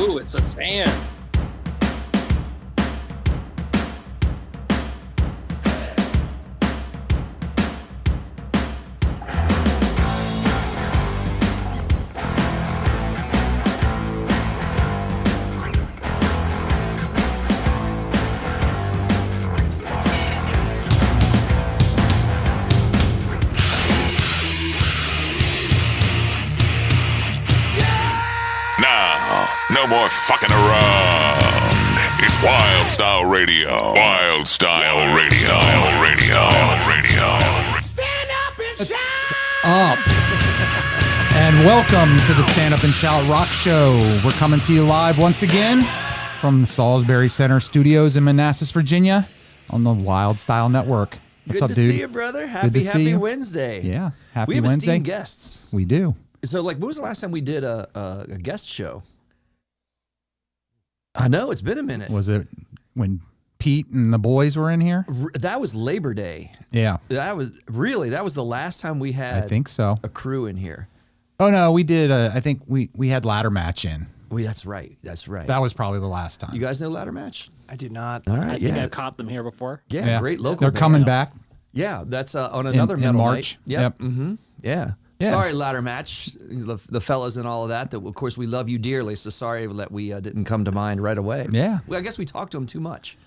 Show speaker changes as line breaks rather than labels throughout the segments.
Ooh, it's a fan.
No more fucking around. It's Wylde Style Radio. Wylde Style Radio.
Stand up and
What's up? And welcome to the Stand Up and Shout Rock Show. We're coming to you live once again from the Salisbury Center studios in Manassas, Virginia on the Wylde Style Network. What's
Good
up,
to
dude?
see you, brother.
Good to see
Happy
you.
Wednesday.
Yeah, happy
we have
Wednesday.
esteemed guests.
We do.
So, when was the last time we did a guest show? I know, it's been a minute.
Was it when Pete and the boys were in here?
That was Labor Day.
Yeah.
That was the last time we had
I think so.
a crew in here.
Oh, no, we did. I think we had Ladder Match in.
Well, that's right.
That was probably the last time.
You guys know Ladder Match?
I do not.
All right,
I think I've caught them here before.
Yeah, great local
They're
band.
coming back.
Yeah, that's on another
in
metal
March.
night. Yep. Mm-hmm. Yeah.
Yeah.
Sorry, Ladder Match, the fellas and all of that. That of course we love you dearly. So sorry that we didn't come to mind right away.
Yeah.
Well, I guess we talk to them too much.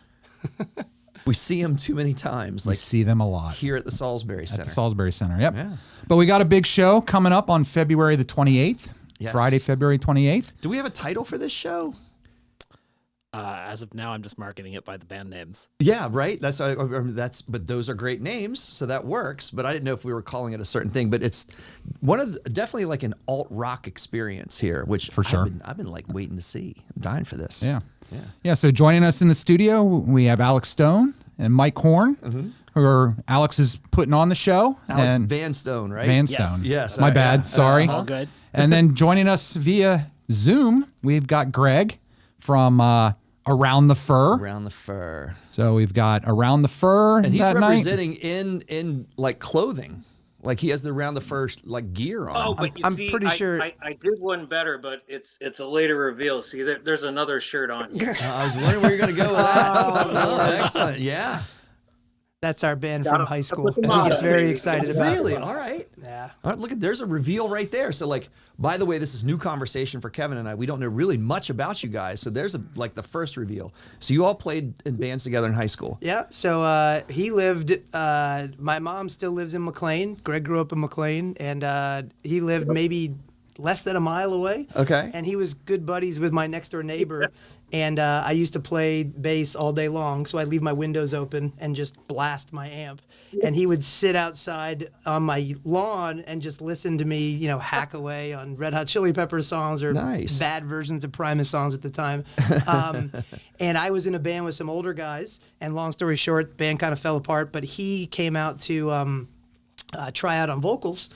We see them too many times.
We see them a lot.
Here at the Salisbury Center.
At the Salisbury Center, yep.
Yeah.
But we got a big show coming up on February the 28th.
Yes.
Friday, February 28th.
Do we have a title for this show?
As of now, I'm just marketing it by the band names.
Yeah, right. But those are great names, so that works. But I didn't know if we were calling it a certain thing. But it's definitely like an alt rock experience here, which
For sure.
I've been like waiting to see. I'm dying for this.
Yeah, so joining us in the studio, we have Alex Stone and Mike Horn, who are Alex is putting on the show.
Alex
and
Van Stone, right?
Van
Yes.
Stone.
Yes,
My
all right,
bad.
yeah.
Sorry.
All good.
And then joining us via Zoom, we've got Greg from Around the Fur.
Around the Fur.
So we've got Around the Fur
And he's
that night.
representing in like clothing. Like he has the Around the Fur like gear on.
Oh, but you
I'm
see,
pretty sure-
I did one better, but it's a later reveal. See, there's another shirt on here.
I was wondering where you're going to go with that. Oh, excellent. Yeah.
That's our band
Gotta
from high school.
put them
He
on.
gets very excited about
Really?
it.
All right.
Yeah.
All right, look, there's a reveal right there. So, by the way, this is new conversation for Kevin and I. We don't know really much about you guys. So there's the first reveal. So you all played in bands together in high school.
Yeah. So he lived. My mom still lives in McLean. Greg grew up in McLean, and he lived maybe less than a mile away.
Okay.
And he was good buddies with my next door neighbor. And I used to play bass all day long, so I'd leave my windows open and just blast my amp. And he would sit outside on my lawn and just listen to me, hack away on Red Hot Chili Peppers songs or
Nice.
bad versions of Primus songs at the time. And I was in a band with some older guys, and long story short, the band kind of fell apart, but he came out to try out on vocals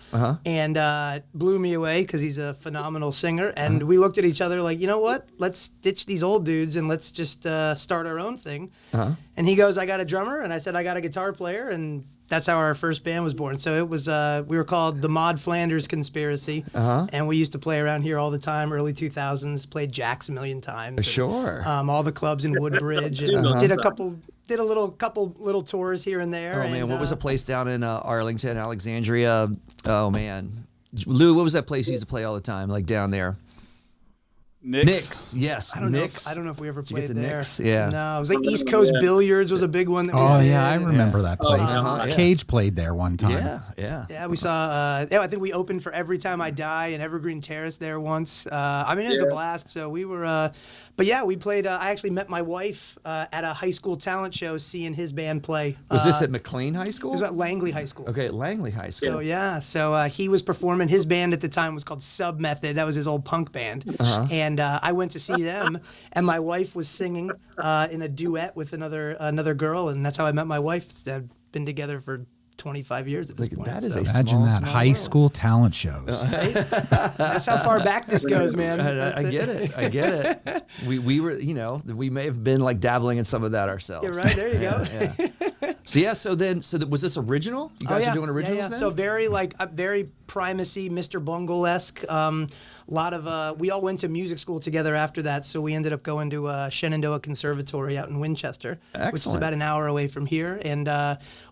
and blew me away because he's a phenomenal singer. And we looked at each other like, you know what? Let's ditch these old dudes and let's just start our own thing. And he goes, I got a drummer. And I said, I got a guitar player. And that's how our first band was born. So it was, we were called the Maud Flanders Conspiracy. And we used to play around here all the time, early 2000s, played Jack's a million times. And,
Sure.
all the clubs in Woodbridge. And did a couple little tours here and there.
Oh, man.
and,
What was a place down in Arlington, Alexandria? Oh, man. Lou, what was that place you used to play all the time, like down there? Nick's. Yes.
I don't know
Nick's.
if we ever
Did you
played
get to
there.
Nick's? Yeah.
No, it was like East Coast Billiards was a big one. That we
Oh,
did.
yeah, I remember that place.
yeah.
Cage played there one time.
Yeah.
Yeah, we saw. I think we opened for Every Time I Die and Evergreen Terrace there once. It was a blast. So we were. But yeah, we played. I actually met my wife at a high school talent show, seeing his band play.
Was this at McLean High School?
It was at Langley High School.
Okay, at Langley High School.
So yeah, he was performing. His band at the time was called Sub Method. That was his old punk band. And I went to see them, and my wife was singing in a duet with another girl, and that's how I met my wife. They've been together for 25 years at this point.
That is
so.
a
Imagine
small,
that
small
high
world.
school talent shows.
That's how far back this goes, man.
I get it. We were, we may have been like dabbling in some of that ourselves.
Yeah, right, there you go.
Yeah. So yeah, was this original? You guys are doing originals then?
So very very Primacy, Mr. Bungle-esque. Lot of we all went to music school together after that, so we ended up going to Shenandoah Conservatory out in Winchester, which is about an hour away from here. And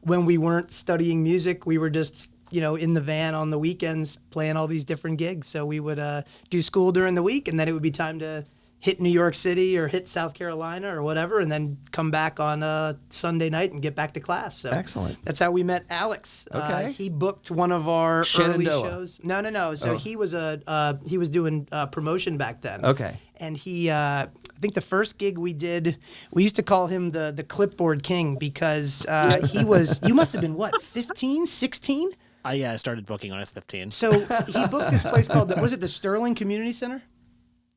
when we weren't studying music, we were just in the van on the weekends playing all these different gigs. So we would do school during the week, and then it would be time to hit New York City or hit South Carolina or whatever, and then come back on a Sunday night and get back to class. So
excellent.
That's how we met Alex.
Okay.
He booked one of our early
Shenandoah.
shows. No. So he was doing promotion back then.
Okay.
And he, I think the first gig we did, we used to call him the clipboard king because he was, you must have been what, 15, 16?
I started booking when I was 15.
So he booked this place called, was it the Sterling Community Center?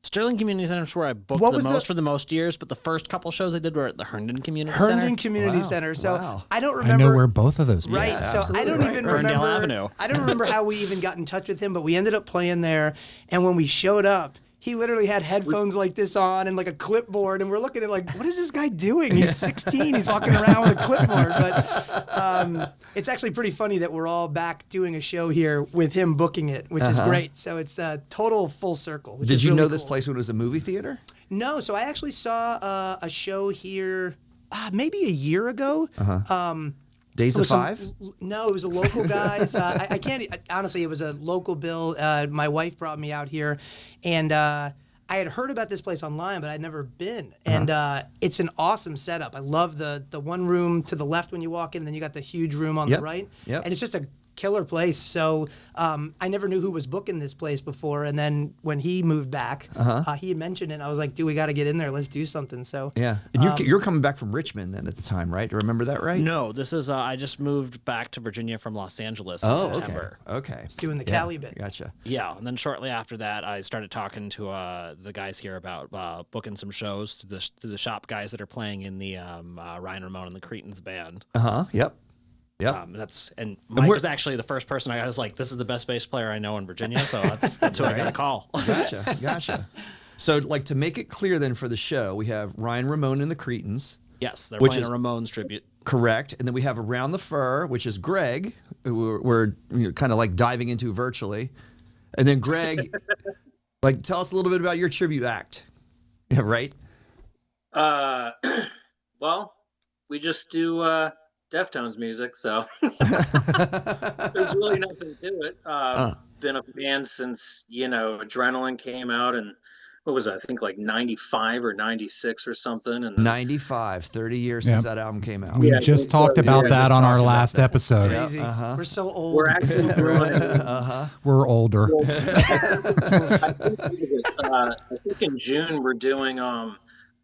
Sterling Community Center is where I booked for the most years, but the first couple shows I did were at the Herndon Community Center.
Herndon Community Center. So I don't remember.
I know where both of those
right.
places
So I don't even
Ferndale
remember.
Avenue.
I don't remember how we even got in touch with him, but we ended up playing there. And when we showed up, he literally had headphones like this on and like a clipboard, and we're looking at like, what is this guy doing? He's 16. He's walking around with a clipboard. But it's actually pretty funny that we're all back doing a show here with him booking it, which is great. So it's a total full circle. Which
Did
is
you
really
know this
cool.
place when it was a movie theater?
No. So I actually saw a show here maybe a year ago.
Days
It
of
was some-
Five?
No, it was a local guys. I can't honestly. It was a local bill. My wife brought me out here, and I had heard about this place online, but I'd never been. And it's an awesome setup. I love the one room to the left when you walk in, and then you got the huge room on the right.
Yep.
And it's just a killer place. So I never knew who was booking this place before. And then when he moved back, he had mentioned it. And I was like, dude, we got to get in there. Let's do something. So
Yeah. And you're coming back from Richmond then at the time, right? Do you remember that right?
No, this is I just moved back to Virginia from Los Angeles in September.
Okay.
doing the Cali bit.
Gotcha.
Yeah, and then shortly after that, I started talking to the guys here about booking some shows to the shop guys that are playing in the Ryan Ramon and the Cretans band.
Yep. Yep.
And Mike was actually the first person I was like, this is the best bass player I know in Virginia, so that's who I got to call.
Gotcha. So, like, to make it clear then for the show, we have Ryan Ramon and the Cretans.
Yes, they're
Which
playing
is-
a Ramones tribute.
Correct. And then we have Around the Fur, which is Greg, who we're kind of like diving into virtually. And then Greg, like, tell us a little bit about your tribute act. Yeah, right?
Well, we just do Deftones music, so there's really nothing to it. Been a fan since Adrenaline came out, and what was it, I think like 95 or 96 or something. And
95, 30 years since that album came out.
We
Yeah, I
just
think so.
talked about
Yeah,
that
just
on our
talked about
last
that.
episode.
Crazy. We're so old.
we're actually doing.
We're older.
I think in June we're doing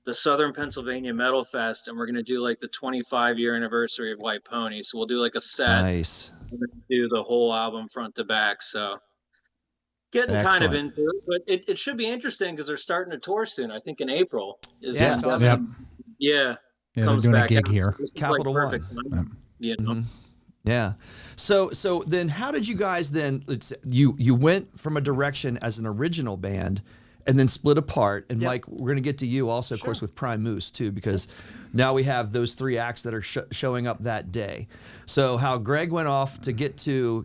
the Southern Pennsylvania Metal Fest, and we're going to do like the 25-year anniversary of White Pony. So we'll do like a set,
Nice.
and then do the whole album front to back. So getting kind of
Excellent.
into it, but it should be interesting because they're starting to tour soon. I think in April is
Yes.
when
Yep.
yeah,
they're
comes
doing a
back
gig
out.
here.
So this is,
Capital
like,
One.
perfect time, you know?
Yeah. So then how did you guys then, you went from a direction as an original band and then split apart. And Mike, we're going to get to you also, of course, with Primus too, because now we have those three acts that are showing up that day. So how Greg went off to get to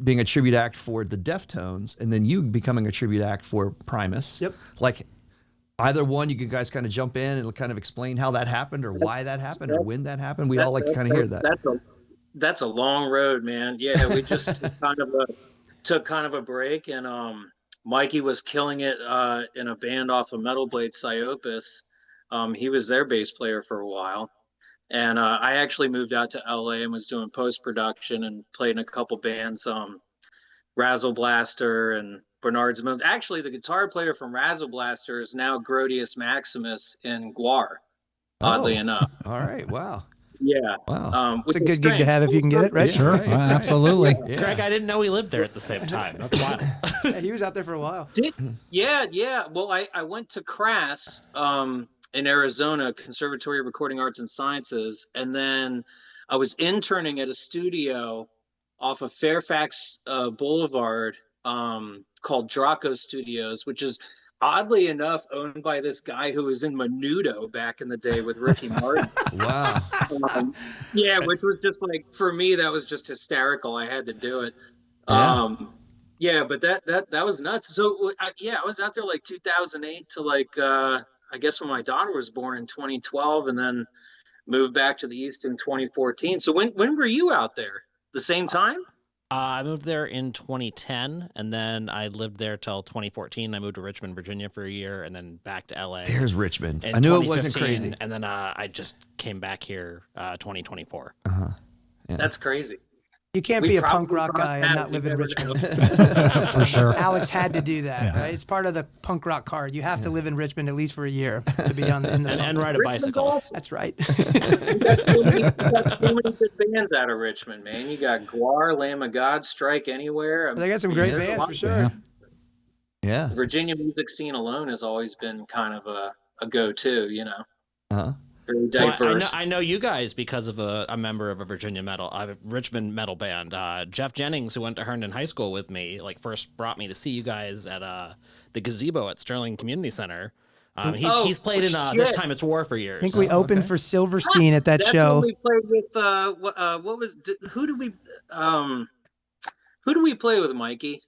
being a tribute act for the Deftones, and then you becoming a tribute act for Primus.
Yep.
Like either one, you can guys kind of jump in and kind of explain how that happened or why that happened or when that happened. We'd all like to kind of hear that.
That's a long road, man. Yeah, we just took kind of a break, and Mikey was killing it in a band off of Metal Blade, Psyopus. He was their bass player for a while, and I actually moved out to LA and was doing post production and played in a couple bands, Razzle Blaster and Bernard's Moons. Actually, the guitar player from Razzle Blaster is now Grodius Maximus in Guar. Oddly enough.
All right. Wow.
Yeah.
Wow.
It's a good gig to have if you can get it, right?
Sure, absolutely.
Greg, I didn't know we lived there at the same time. That's wild.
Yeah, he was out there for a while.
Yeah. Well, I went to Crass in Arizona, Conservatory of Recording Arts and Sciences, and then I was interning at a studio off of Fairfax Boulevard called Draco Studios, which is oddly enough, owned by this guy who was in Menudo back in the day with Ricky Martin.
Wow.
Yeah, which was just like, for me, that was just hysterical. I had to do it.
Yeah.
Yeah, but that was nuts. So I was out there like 2008 to like I guess when my daughter was born in 2012, and then moved back to the East in 2014. So when were you out there? The same time?
I moved there in 2010, and then I lived there till 2014. I moved to Richmond, Virginia for a year, and then back to LA.
There's Richmond.
in
I knew it wasn't
2015,
crazy.
And then I just came back here 2024.
Yeah.
That's crazy.
You can't
We
be a punk
probably
rock
crossed
guy and not
paths,
live
you
in
never
Richmond.
For sure.
Alex had to do that,
Yeah.
right? It's part of the punk rock card. You have to live in Richmond at least for a year to be in the
And ride a
Richmond's
bicycle.
awesome.
That's right.
You got so many good bands out of Richmond, man. You got Guar, Lamb of God, Strike Anywhere.
They got some great
There's a
bands
lot
for
of
sure.
Yeah.
Yeah.
The Virginia music scene alone has always been kind of a go-to, you know.
Uh-huh.
Very
So
diverse.
I know you guys because of a member of a Richmond metal band. Jeff Jennings, who went to Herndon High School with me, like first brought me to see you guys at the gazebo at Sterling Community Center. He's played in This
shit.
Time It's War for years.
I think we opened for Silverstein at that
That's
show.
when we played with who do we play with, Mikey?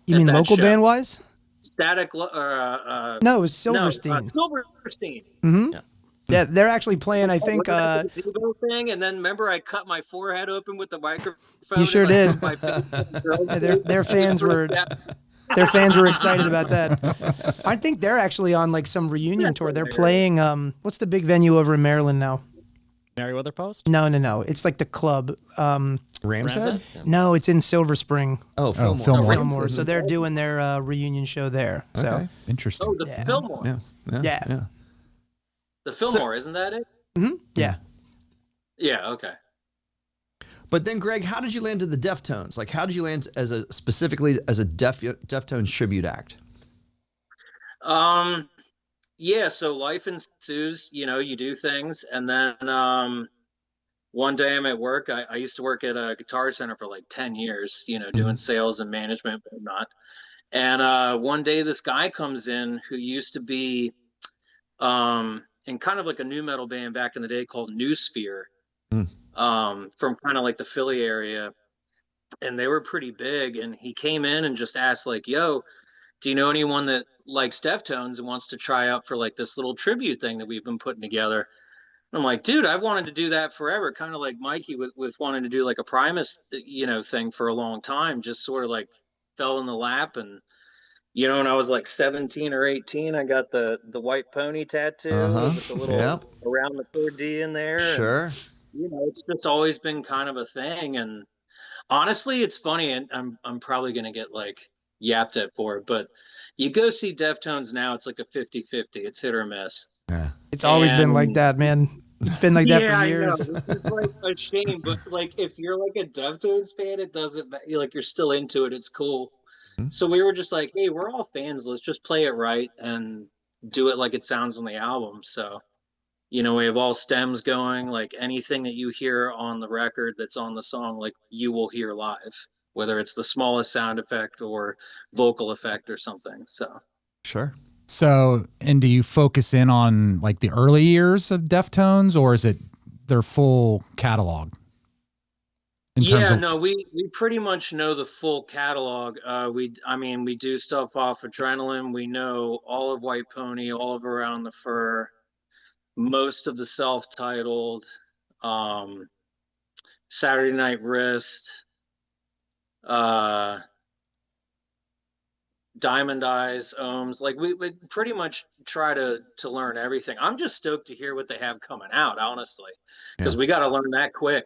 You
at
mean
that
local
show.
band wise?
Static
No, it was Silverstein.
Silverstein.
hmm
Yeah.
Yeah, they're actually playing. I think.
The gazebo thing, and then remember I cut my forehead open with the microphone.
You sure
and,
did.
put my face in the girl's
Yeah,
face.
their fans were their fans were excited about that. I think they're actually on like some reunion
That's
tour. They're
hilarious.
playing. What's the big venue over in Maryland now?
Meriwether Post?
No. It's like the club.
Ramshead?
Ramshead? Yeah.
No, it's in Silver Spring.
Oh, Fillmore.
Fillmore.
Fillmore. So they're doing their reunion show there. So
Okay.
Interesting.
Oh, the
Yeah.
Fillmore.
Yeah.
The Fillmore, isn't that it?
yeah.
Yeah. Okay.
But then, Greg, how did you land to the Deftones? Like, how did you land specifically as a Deftones tribute act?
Yeah, so life ensues, you know, you do things, and then one day I'm at work. I used to work at a Guitar Center for like 10 years, you know, doing sales and management and whatnot. And one day this guy comes in who used to be in kind of like a new metal band back in the day called New Sphere, from kind of like the Philly area. And they were pretty big, and he came in and just asked like, yo, do you know anyone that likes Deftones and wants to try out for like this little tribute thing that we've been putting together? And I'm like, dude, I've wanted to do that forever. Kind of like Mikey with wanting to do like a Primus, you know, thing for a long time. Just sort of like fell in the lap. And, you know, when I was like 17 or 18, I got the white pony tattoo with the little around the 4D in there.
Sure.
And, you know, it's just always been kind of a thing. And honestly, it's funny, and I'm probably gonna get like yapped at for it, but you go see Deftones now, it's like a 50-50. It's hit or miss.
Yeah.
It's always been like that, man. It's been like that for years.
I know. It's like a shame, but like if you're like a Deftones fan, it doesn't matter. Like you're still into it. It's cool. So we were just like, hey, we're all fans. Let's just play it right and do it like it sounds on the album. So, you know, we have all stems going. Like anything that you hear on the record that's on the song, like you will hear live, whether it's the smallest sound effect or vocal effect or something. So
Sure.
So, and do you focus in on like the early years of Deftones, or is it their full catalog?
We pretty much know the full catalog. We do stuff off Adrenaline. We know all of White Pony, all of Around the Fur, most of the self-titled, Saturday Night Wrist, Diamond Eyes, Ohms. Like we pretty much try to learn everything. I'm just stoked to hear what they have coming out, honestly, because we got to learn that quick.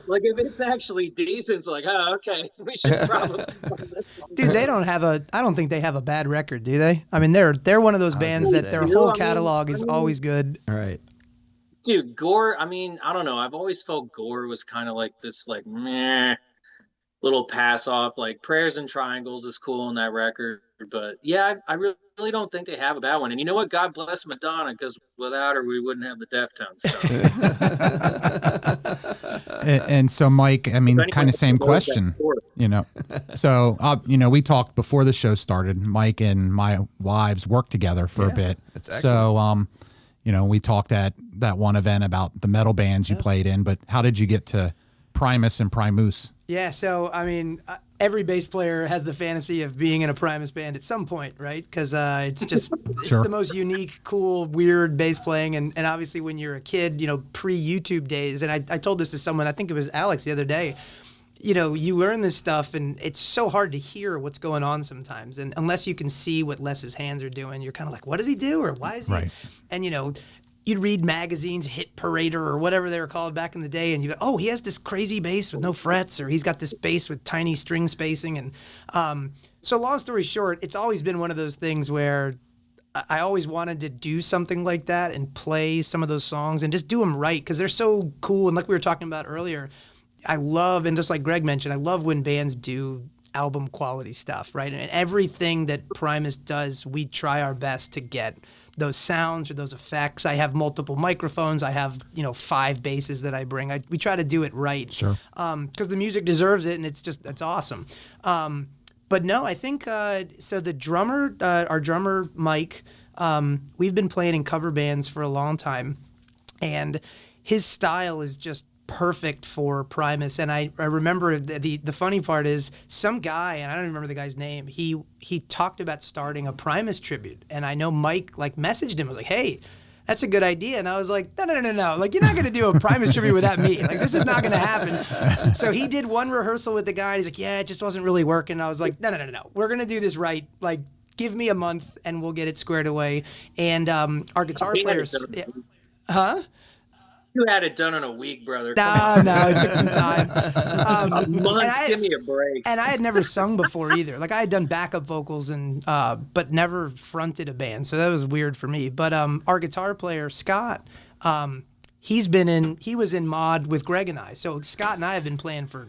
like if it's actually decent, it's like, oh, okay, we should probably.
Dude, I don't think they have a bad record, do they? I mean, they're one of those bands that their whole catalog is always good.
All right.
Dude, Gore, I mean, I don't know. I've always felt Gore was kind of like this, like, meh, little pass off. Like, Prayers and Triangles is cool on that record. But, yeah, I really don't think they have a bad one. And you know what? God bless Madonna, because without her, we wouldn't have the Deftones. So.
And so, Mike, I mean, kind of same question. You know, so we talked before the show started. Mike and my wives worked together for a bit.
That's excellent.
So, we talked at that one event about the metal bands you played in. But how did you get to Primus and Primus?
Yeah, so I mean, every bass player has the fantasy of being in a Primus band at some point, right? Because it's just it's the most unique, cool, weird bass playing, and obviously when you're a kid, pre-YouTube days, and I told this to someone, I think it was Alex the other day. You learn this stuff, and it's so hard to hear what's going on sometimes. And unless you can see what Les's hands are doing, you're kind of like, what did he do? Or why is he? Right. And, you'd read magazines, Hit Parader or whatever they were called back in the day, and you go, oh, he has this crazy bass with no frets, or he's got this bass with tiny string spacing. And so long story short, it's always been one of those things where I always wanted to do something like that and play some of those songs and just do them right, because they're so cool. And like we were talking about earlier, I love, and just like Greg mentioned, I love when bands do album quality stuff, right? And everything that Primus does, we try our best to get those sounds or those effects. I have multiple microphones. I have, 5 basses that I bring. We try to do it right.
Sure.
Because the music deserves it, and it's awesome. But no, I think, so the drummer, our drummer, Mike, we've been playing in cover bands for a long time, and his style is just perfect for Primus. And I remember the funny part is some guy, and I don't remember the guy's name, he talked about starting a Primus tribute, and I know Mike messaged him, was like, hey, that's a good idea. And I was like, no, like, you're not going to do a Primus tribute without me. Like, this is not going to happen. So he did one rehearsal with the guy, and he's like, yeah, it just wasn't really working. I was like, no, we're going to do this right. Like, give me a month and we'll get it squared away. And our guitar players,
You had it done in a week, brother.
No, it took some time.
A month, give me a break.
And I had never sung before either. Like, I had done backup vocals and but never fronted a band, so that was weird for me. But our guitar player Scott, he was in Mod with Greg and I. So Scott and I have been playing for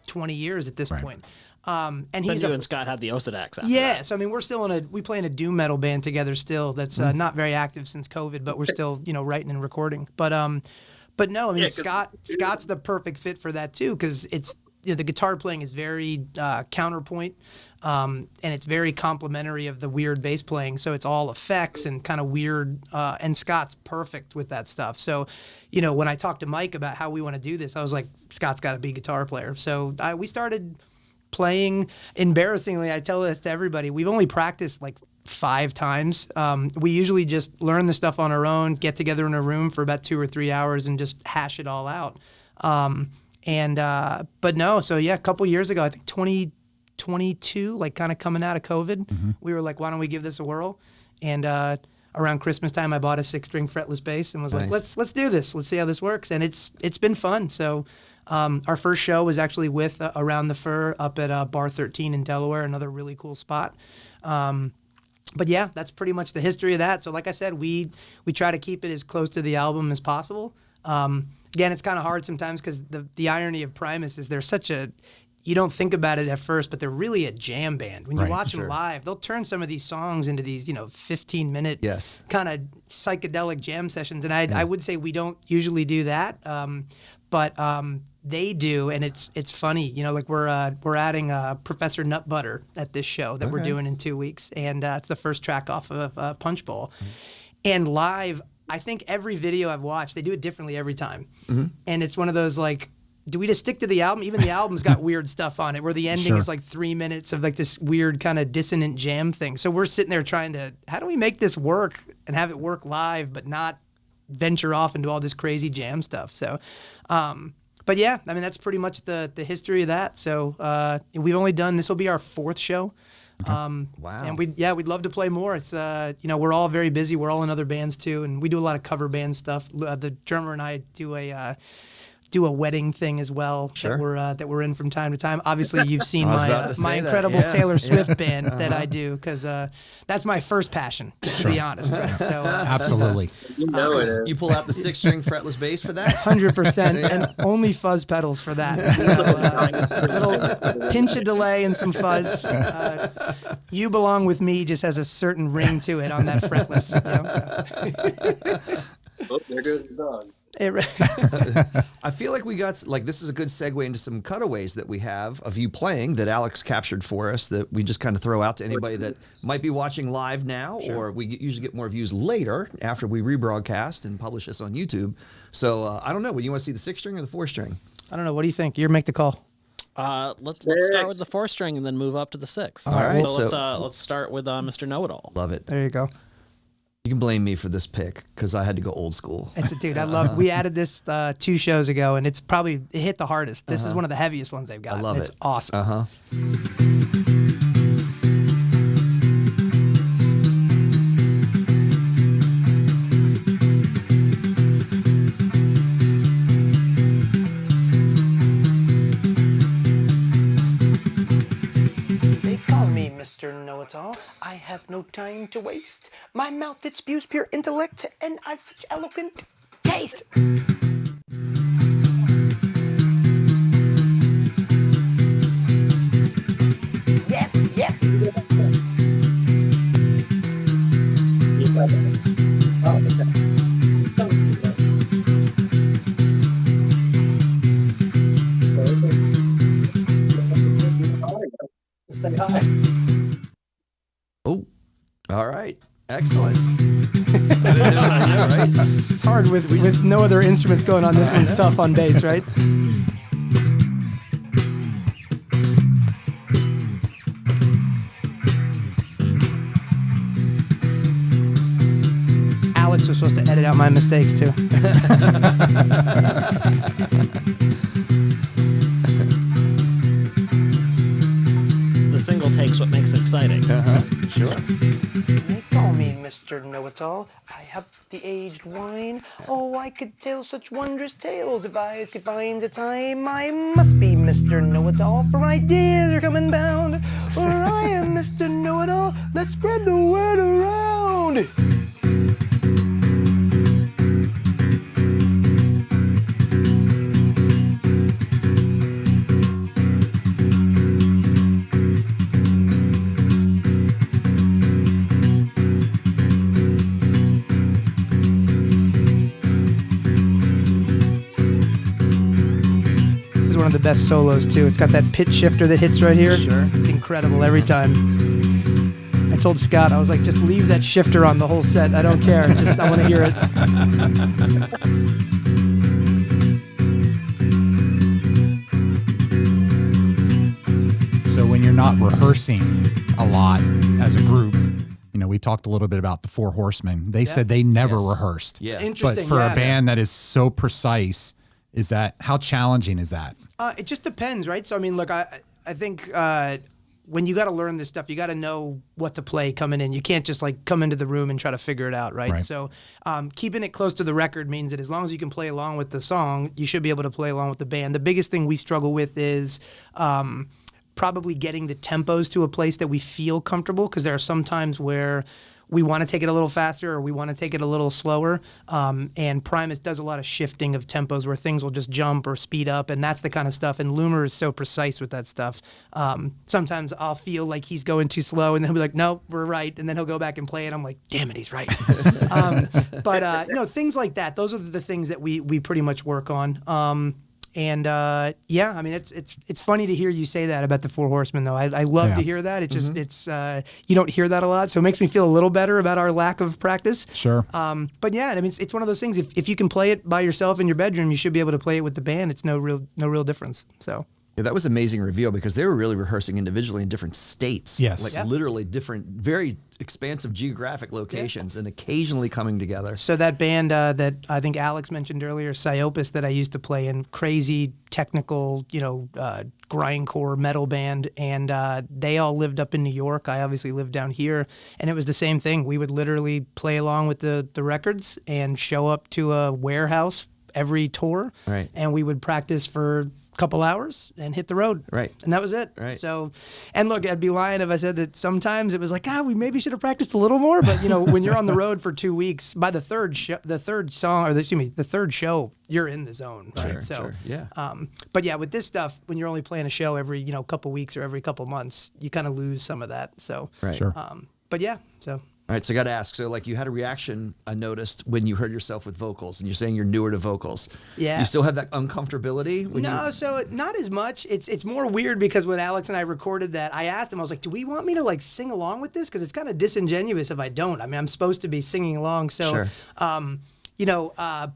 20 years at this point. And he's
you and Scott had the Osedax after
that. So I mean, we're still we play in a doom metal band together still. That's not very active since COVID, but we're still writing and recording. But no, I mean, Scott's the perfect fit for that too, because it's the guitar playing is very counterpoint, and it's very complimentary of the weird bass playing. So it's all effects and kind of weird, and Scott's perfect with that stuff. So, when I talked to Mike about how we want to do this, I was like, Scott's got to be a guitar player. So we started playing. Embarrassingly, I tell this to everybody, we've only practiced 5 times. We usually just learn the stuff on our own, get together in a room for about 2 or 3 hours and just hash it all out. But no, so yeah, a couple years ago, I think 2022, kind of coming out of COVID, we were like, why don't we give this a whirl? And around Christmas time, I bought a 6-string fretless bass and was like, let's do this. Let's see how this works. And it's been fun. So our first show was actually with Around the Fur up at Bar 13 in Delaware, another really cool spot. But yeah, that's pretty much the history of that. So like I said, we try to keep it as close to the album as possible. Again, it's kind of hard sometimes because the irony of Primus is they're such you don't think about it at first, but they're really a jam band. When you watch them live, they'll turn some of these songs into these, 15-minute kind of psychedelic jam sessions. And I would say we don't usually do that. But they do, and it's funny, we're adding Professor Nutbutter at this show that we're doing in 2 weeks, and it's the first track off of Punch Bowl. And live, I think every video I've watched, they do it differently every time, and it's one of those do we just stick to the album? Even the album's got weird stuff on it, where the ending is 3 minutes of this weird kind of dissonant jam thing. So we're sitting there trying to, how do we make this work and have it work live, but not venture off into all this crazy jam stuff? So. But yeah, I mean, that's pretty much the history of that. So we've only done, this will be our 4th show. Wow. And we'd love to play more. It's, we're all very busy. We're all in other bands too. And we do a lot of cover band stuff. The drummer and I do a wedding thing as well that we're in from time to time. Obviously, you've seen my incredible Taylor Swift band that I do, because that's my first passion, to be honest. Right? So
absolutely,
it is.
You pull out the 6-string fretless bass for that?
100%, and only fuzz pedals for that. So, a little pinch of delay and some fuzz. You Belong With Me just has a certain ring to it on that fretless.
Oh, there goes the dog.
I feel like we got like this is a good segue into some cutaways that we have of you playing that Alex captured for us that we just kind of throw out to anybody that might be watching live now, or we usually get more views later after we rebroadcast and publish this on YouTube. So I don't know. Would you want to see the 6-string or the 4-string?
I don't know. What do you think? You make the call.
Let's start with the 4-string and then move up to the 6.
All right,
So let's start with Mr. Know-It-All.
Love it.
There you go.
You can blame me for this pick because I had to go old school.
Dude, I love. We added this 2 shows ago, and it hit the hardest. This is one of the heaviest ones they've got.
I love it.
It's awesome. Mr. Know-It-All, I have no time to waste. My mouth, it spews pure intellect, and I've such eloquent taste. Yep, yep.
Oh, all right. Excellent. I didn't know that, right?
It's hard with no other instruments going on. This one's tough on bass, right? Alex was supposed to edit out my mistakes, too.
The single takes what makes it exciting.
Sure.
They call me Mr. Know-It-All. I have the aged wine. Oh, I could tell such wondrous tales if I could find the time. I must be Mr. Know-It-All, for ideas are coming bound. For I am Mr. Know-It-All. Let's spread the word around. One of the best solos too. It's got that pitch shifter that hits right here.
Sure.
It's incredible every time. I told Scott, I was like, just leave that shifter on the whole set. I don't care. I want to hear it.
So when you're not rehearsing a lot as a group, we talked a little bit about the Four Horsemen. They said they never rehearsed.
Yeah.
Interesting.
But for
yeah.
a band that is so precise, how challenging is that?
It just depends, right? So I mean, look, I think when you got to learn this stuff, you got to know what to play coming in. You can't just like come into the room and try to figure it out, right? So keeping it close to the record means that as long as you can play along with the song, you should be able to play along with the band. The biggest thing we struggle with is probably getting the tempos to a place that we feel comfortable, because there are some times where we want to take it a little faster or we want to take it a little slower. And Primus does a lot of shifting of tempos where things will just jump or speed up, and that's the kind of stuff. And Loomer is so precise with that stuff. Sometimes I'll feel like he's going too slow, and then he'll be like, no, we're right. And then he'll go back and play it. I'm like, damn it, he's right. But things like that, those are the things that we pretty much work on. I mean, it's funny to hear you say that about the Four Horsemen, though. I love to hear that. It just you don't hear that a lot, so it makes me feel a little better about our lack of practice.
Sure.
But yeah, I mean, it's one of those things. If you can play it by yourself in your bedroom, you should be able to play it with the band. It's no real difference. So.
Yeah, that was amazing reveal because they were really rehearsing individually in different states.
Yes.
Like literally different, very expansive geographic locations and occasionally coming together.
So that band that I think Alex mentioned earlier, Psyopus, that I used to play in, crazy technical, grindcore metal band, and they all lived up in New York. I obviously lived down here, and it was the same thing. We would literally play along with the records and show up to a warehouse every tour,
right,
and we would practice for couple hours and hit the road.
Right.
And that was it.
Right.
So, and look, I'd be lying if I said that sometimes it was like, we maybe should have practiced a little more. But, when you're on the road for 2 weeks, by the third show, you're in the zone. Right.
Sure,
so,
sure. Yeah.
But yeah, with this stuff, when you're only playing a show every, couple weeks or every couple months, you kind of lose some of that. So,
right.
Sure.
But yeah, so
All right, so I got to ask. So, like, you had a reaction I noticed when you heard yourself with vocals, and you're saying you're newer to vocals.
Yeah.
You still have that uncomfortability?
No, so not as much. It's more weird because when Alex and I recorded that, I asked him, I was like, do we want me to like sing along with this? Because it's kind of disingenuous if I don't. I mean, I'm supposed to be singing along. So,
Sure.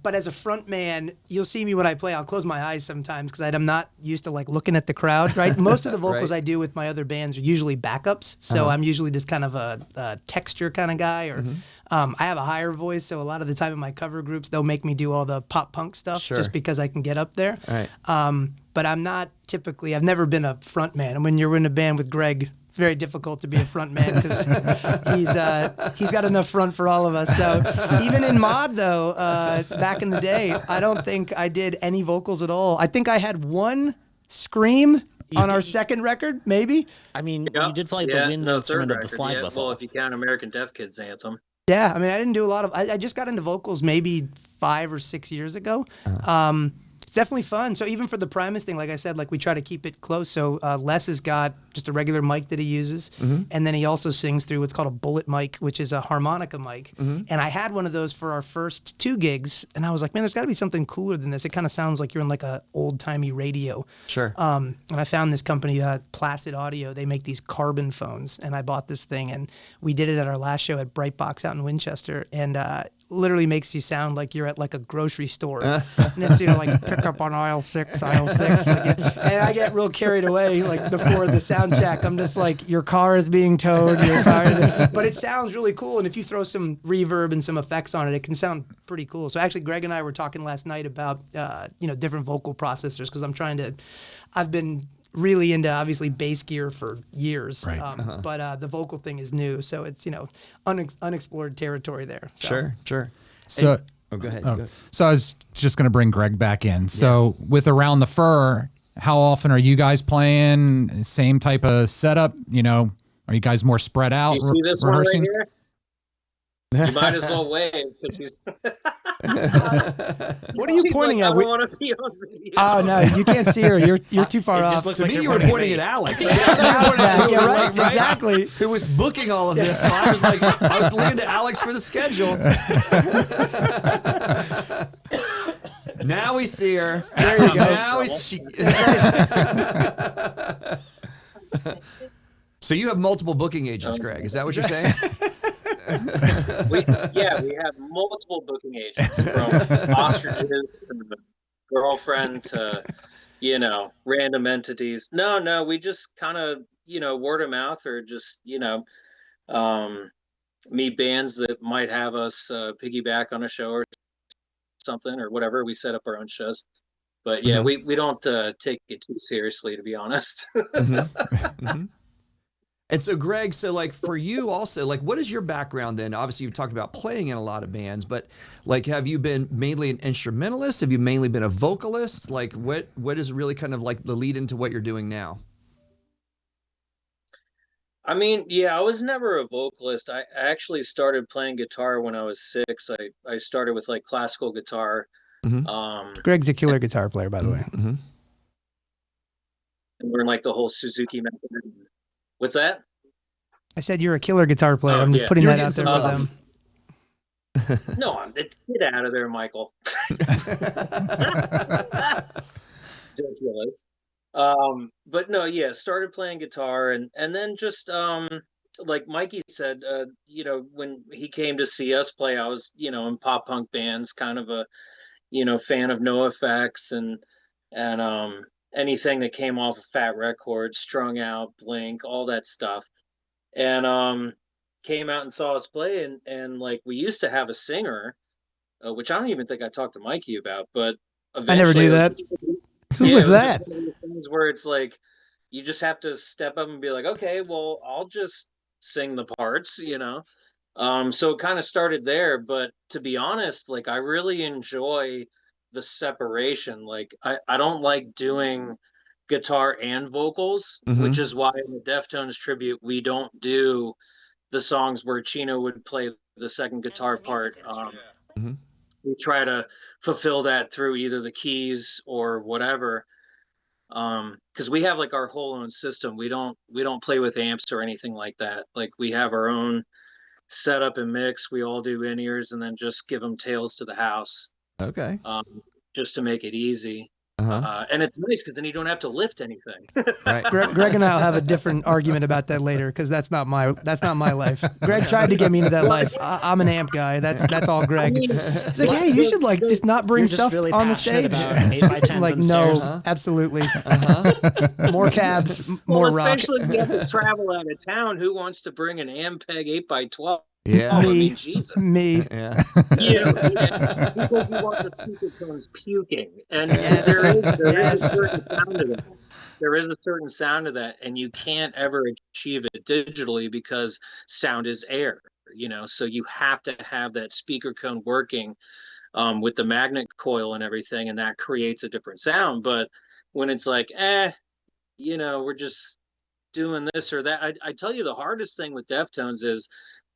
But as a front man, you'll see me when I play. I'll close my eyes sometimes because I'm not used to like looking at the crowd, right? Most of the vocals
Right.
I do with my other bands are usually backups. So I'm usually just kind of a texture kind of guy, or I have a higher voice. So a lot of the time in my cover groups, they'll make me do all the pop punk stuff
Sure.
just because I can get up there.
Right.
But I'm not typically, I've never been a front man. And when you're in a band with Greg, it's very difficult to be a front man because he's got enough front for all of us. So even in Mod, though, back in the day, I don't think I did any vocals at all. I think I had one scream on our second record, maybe.
I mean,
Yeah.
you did play
Yeah,
the wind
no,
instrument
third
of the
record,
slide
yeah.
whistle.
Well, if you count American Deaf Kids Anthem.
Yeah, I mean, I didn't do a lot of. I just got into vocals maybe 5 or 6 years ago. It's definitely fun. So even for the Primus thing, like I said, like we try to keep it close. So Les has got just a regular mic that he uses, and then he also sings through what's called a bullet mic, which is a harmonica mic. And I had one of those for our first 2 gigs, and I was like, man, there's got to be something cooler than this. It kind of sounds like you're in like a old timey radio.
Sure.
And I found this company, Placid Audio. They make these carbon phones, and I bought this thing, and we did it at our last show at Brightbox out in Winchester, and literally makes you sound like you're at like a grocery store. And it's, like pick up on aisle 6. And I get real carried away, like before the sound check. I'm just like, your car is being towed, but it sounds really cool. And if you throw some reverb and some effects on it, it can sound pretty cool. So actually, Greg and I were talking last night about, different vocal processors, because I've been really into obviously bass gear for years,
Right.
but the vocal thing is new, so it's unexplored territory there. So.
Sure.
So,
Go ahead.
oh, so I was just going to bring Greg back in. So with Around the Fur, how often are you guys playing? Same type of setup? Are you guys more spread out?
You see this
rehearsing?
one right here? You might as well wave. 'Cause he's
What are you
She's
pointing
like,
at?
I don't want to be on video.
Oh no, you can't see her. You're too far
It
off.
just looks
To
like
me,
you're
you were pointing
at
at Alex.
Yeah, right, exactly.
Who was booking all of this? So I was like, I was looking to Alex for the schedule. Now we see her.
There you go.
Now So you have multiple booking agents, Greg. Is that what you're saying?
We have multiple booking agents, from ostriches to girlfriend to, random entities. No, we just kind of, word of mouth, or just, meet bands that might have us piggyback on a show or something or whatever. We set up our own shows. But yeah, we don't take it too seriously, to be honest.
And so, Greg, so like for you also, like what is your background then? Obviously, you've talked about playing in a lot of bands, but like have you been mainly an instrumentalist? Have you mainly been a vocalist? Like what is really kind of like the lead into what you're doing now?
I mean, yeah, I was never a vocalist. I actually started playing guitar when I was 6. I started with like classical guitar.
Greg's a killer guitar player, by the way.
And learned like the whole Suzuki method. What's that?
I said you're a killer guitar player.
Oh,
I'm just
yeah.
putting
You're
that out there
getting
for
some
them.
No, get out of there, Michael. Ridiculous. But no, yeah, started playing guitar, and then just like Mikey said, when he came to see us play, I was, in pop punk bands, kind of a, fan of NoFX and anything that came off of Fat Records, Strung Out, Blink, all that stuff. And came out and saw us play, and like we used to have a singer, which I don't even think I talked to Mikey about, but
I never knew that. Who was
it
that?
just one of those things where it's like you just have to step up and be like, okay, well, I'll just sing the parts, So it kind of started there, but to be honest, like I really enjoy the separation. Like I don't like doing guitar and vocals, which is why in the Deftones tribute we don't do the songs where Chino would play the second guitar part. We try to fulfill that through either the keys or whatever, because we have like our whole own system. We don't play with amps or anything like that. Like we have our own set up and mix. We all do in-ears and then just give them tails to the house,
Okay.
just to make it easy.
Uh-huh.
And it's nice because then you don't have to lift anything.
Right.
Greg and I will have a different argument about that later because that's not my life. Greg tried to get me into that life. I'm an amp guy. That's all Greg. He's like, hey, you should like just not bring
You're just
stuff
really
on the
passionate
stage.
about 8x10s
Like,
and
no,
stairs.
absolutely. More cabs, more
Well,
rock.
especially if you have to travel out of town. Who wants to bring an Ampeg 8x12?
Yeah.
I
Me.
mean, Jesus.
Me.
Yeah.
Yeah, because you want the speakerphones puking, and there is a certain sound to that. There is a certain sound to that, and you can't ever achieve it digitally because sound is air. So you have to have that speaker cone working with the magnet coil and everything, and that creates a different sound. But when it's like, we're just doing this or that, I tell you, the hardest thing with Deftones is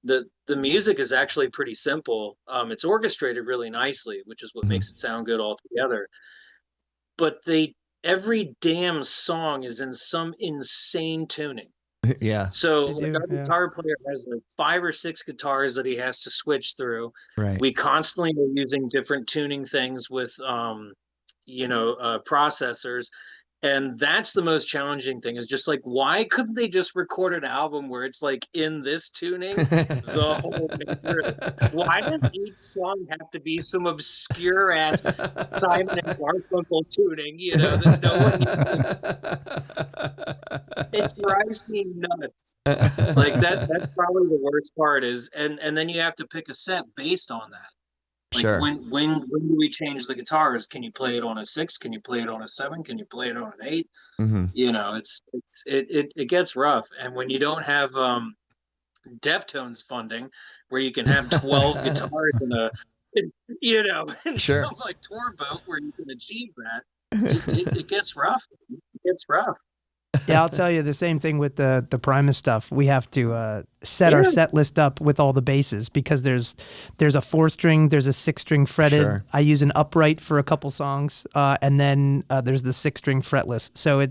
the music is actually pretty simple. It's orchestrated really nicely, which is what makes it sound good altogether. But every damn song is in some insane tuning.
Yeah.
So
They do,
our guitar player has like 5 or 6 guitars that he has to switch through.
Right.
We constantly are using different tuning things with processors. And that's the most challenging thing, is just like, why couldn't they just record an album where it's like in this tuning the whole thing through? Why does each song have to be some obscure ass Simon and Garfunkel tuning, that no one it drives me nuts. Like that's probably the worst part is, and then you have to pick a set based on that. Like
Sure.
when do we change the guitars? Can you play it on a 6? Can you play it on a 7? Can you play it on an 8?
Mm-hmm.
It gets rough. And when you don't have Deftones funding, where you can have 12 guitars in
Sure.
something like Tour Boat, where you can achieve that, it gets rough. It gets rough.
Yeah, I'll tell you the same thing with the Primus stuff. We have to set our set list up with all the basses because there's a 4-string, there's a 6-string fretted.
Sure.
I use an upright for a couple songs, and then there's the 6-string fretless. So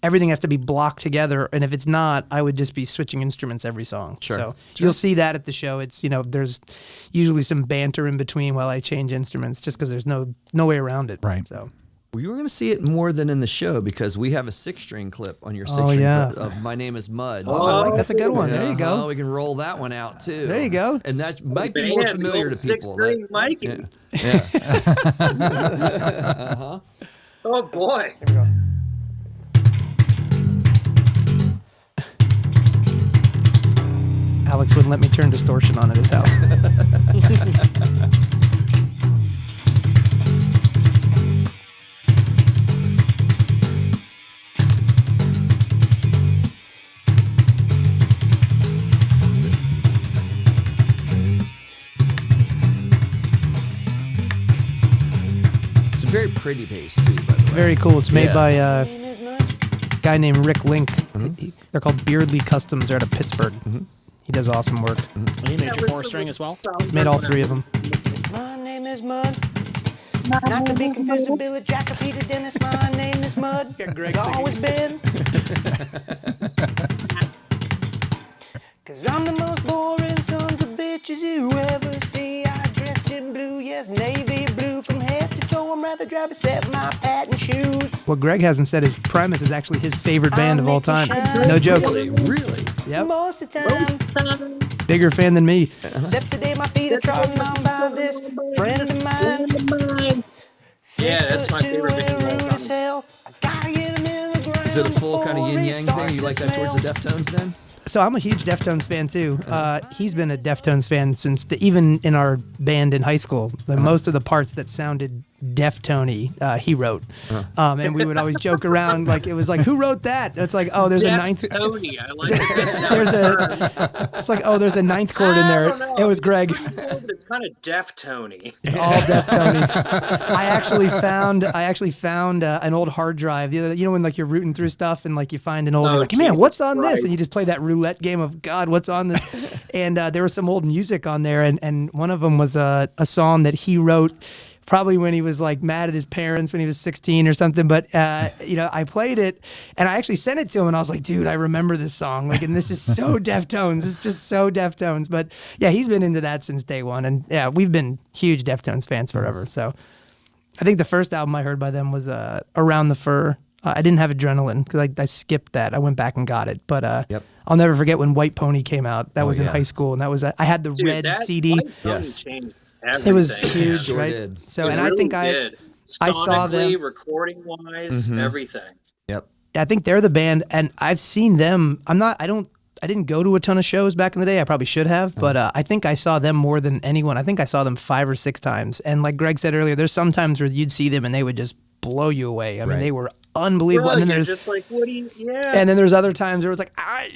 everything has to be blocked together, and if it's not, I would just be switching instruments every song.
Sure.
So you'll see that at the show. It's there's usually some banter in between while I change instruments, just because there's no way around it.
Right.
So.
Well, you were going to see it more than in the show because we have a 6-string clip on your 6-string
yeah.
of My Name is Mud.
Oh, that's a good one. There you go.
We can roll that one out too.
There you go.
And that might be more familiar to people.
6-string Mikey.
Yeah.
Oh boy.
Alex wouldn't let me turn distortion on at his house.
It's a very pretty bass too, by the way.
Very cool. It's made
Yeah.
by a guy named Rick Link. They're called Beardley Customs. They're out of Pittsburgh. He does awesome work.
You made your 4-string as well?
He's made all 3 of them.
My name is Mud. Not to be confused with Billy Jack or Peter Dennis. My name is Mud.
Greg
It's always been. Cause I'm the most boring sons of bitches you ever see. I dressed in blue, yes, navy blue. From head to toe, I'm rather dry except my patent shoes.
What Greg hasn't said is Primus is actually his favorite band of all time. No jokes.
Really?
Yep.
Most of the time.
Bigger fan than me.
Except today my feet are trodden on by this friend of mine.
Yeah, that's my favorite band of all time.
Hell. I gotta get him in the ground.
Is it a full kind of
before
yin
he
yang
starts
thing? You like
to
that towards the
smell.
Deftones then?
So I'm a huge Deftones fan too. He's been a Deftones fan since even in our band in high school. Most of the parts that sounded Deftone-y, he wrote. And we would always joke around like it was like, who wrote that? It's like, oh, there's a ninth.
Tony, I like it.
It's like, oh, there's a ninth chord in there. It was Greg.
It's kind of Deftone-y.
It's all Deftone-y. I actually found an old hard drive. The other, when like you're rooting through stuff and like you find an old,
Oh,
you're like, man,
Jesus
what's on this?
Christ.
And you just play that roulette game of God, what's on this? And there was some old music on there, and one of them was a song that he wrote probably when he was like mad at his parents when he was 16 or something. But I played it, and I actually sent it to him, and I was like, dude, I remember this song. Like, and this is so Deftones. It's just so Deftones. But yeah, he's been into that since day one, and yeah, we've been huge Deftones fans forever. So I think the first album I heard by them was Around the Fur. I didn't have Adrenaline because I skipped that. I went back and got it. But I'll never forget when White Pony came out. That was in high school, and that was I had the red CD.
Yes.
It was huge,
Sure
right?
did.
So,
It
and
really
I think
did.
I saw them.
Sonically, recording wise, everything.
Yep.
I think they're the band, and I've seen them. I didn't go to a ton of shows back in the day. I probably should have, but I think I saw them more than anyone. I think I saw them 5 or 6 times. And like Greg said earlier, there's some times where you'd see them and they would just blow you away. I mean, they were unbelievable.
Bro,
and then
you're
there's
just like, what do you? Yeah.
and then there's other times where it was like, I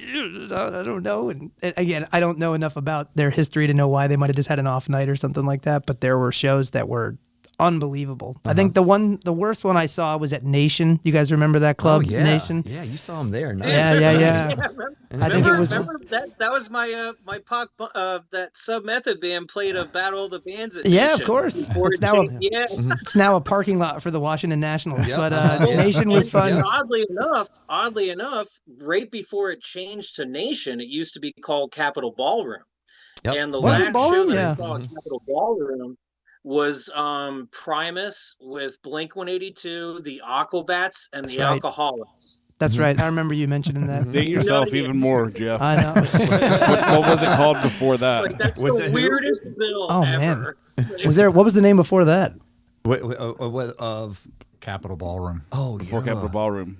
don't know. And again, I don't know enough about their history to know why they might have just had an off night or something like that. But there were shows that were unbelievable. I think the worst one I saw was at Nation. You guys remember that club,
Oh, yeah.
Nation?
Yeah, you saw him there. Nice.
Yeah. I think it was.
Remember that was my my pop that Sub Method band played a Battle of the Bands at
Yeah,
Nation.
of course.
Before
It's
it
now,
changed. Yeah.
it's now a parking lot for the Washington Nationals.
Yep.
But Nation was fun.
And oddly enough, right before it changed to Nation, it used to be called Capitol Ballroom.
Yep.
And the
Was it
last
Ballroom?
show that
Yeah.
I saw at Capitol Ballroom was Primus with Blink-182, the Aquabats, and the
right.
Alcoholics.
That's right. I remember you mentioning that.
Date yourself even more, Jeff.
I know.
What was it called before that?
Like, that's
What's
the
that, who?
weirdest bill
Oh,
ever.
man. What was the name before that?
Of
Capitol Ballroom.
Before Capitol Ballroom.